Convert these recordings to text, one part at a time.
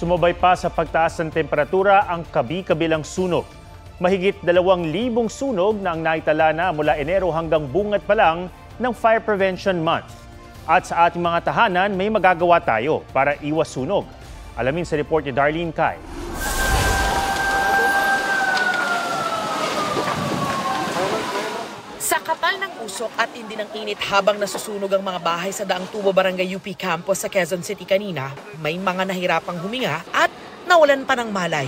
Sumabay pa sa pagtaas ng temperatura ang kabi-kabilang sunog. Mahigit 2,000 sunog na ang naitala na mula Enero hanggang bungat pa lang ng Fire Prevention Month. At sa ating mga tahanan, may magagawa tayo para iwas sunog. Alamin sa report ni Darlene Kai. Sa kapal ng usok at hindi ng init habang nasusunog ang mga bahay sa Daang Tubo Barangay UP Campus sa Quezon City kanina, may mga nahirapang huminga at nawalan pa ng malay.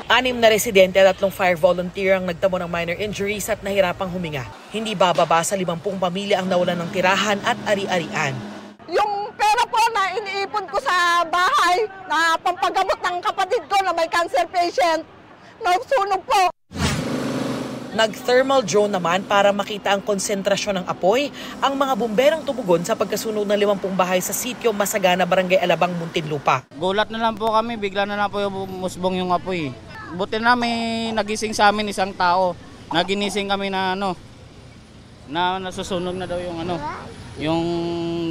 6 na residente at 3 fire volunteer ang nagtamo ng minor injuries at nahirapang huminga. Hindi bababa sa 50 pamilya ang nawalan ng tirahan at ari-arian. Yung pera po na iniipon ko sa bahay na pampagamot ng kapatid ko na may cancer patient, nagsunog po. Nag-thermal drone naman para makita ang konsentrasyon ng apoy ang mga bumberang tumugon sa pagkasunog ng 50 bahay sa sitio Masagana, Barangay Alabang, Muntinlupa. Gulat na lang po kami, bigla na lang po yung musbong yung apoy. Buti na may nagising sa amin isang tao. Naginising kami na na nasusunog na daw yung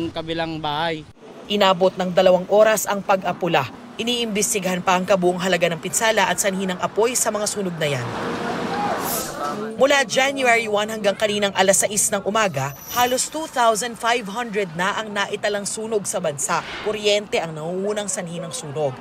kabilang bahay. Inabot ng 2 oras ang pag-apula. Iniimbestigahan pa ang kabuong halaga ng pinsala at sanhi ng apoy sa mga sunog na yan. Mula January 1 hanggang kaninang alas 6 ng umaga, halos 2,500 na ang naitalang sunog sa bansa. Kuryente ang nangungunang sanhi ng sunog.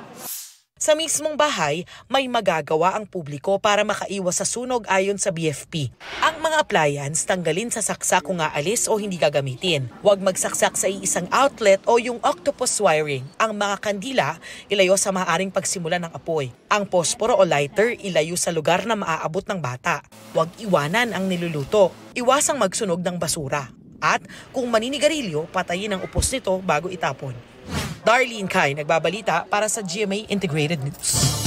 Sa mismong bahay, may magagawa ang publiko para makaiwas sa sunog ayon sa BFP. Ang mga appliance tanggalin sa saksa kung aalis o hindi gagamitin. Huwag magsaksak sa iisang outlet o yung octopus wiring. Ang mga kandila, ilayo sa maaaring pagsimula ng apoy. Ang posporo o lighter, ilayo sa lugar na maaabot ng bata. Huwag iwanan ang niluluto. Iwasang magsunog ng basura. At kung maninigarilyo, patayin ang upos nito bago itapon. Darlene Kai, nagbabalita para sa GMA Integrated News.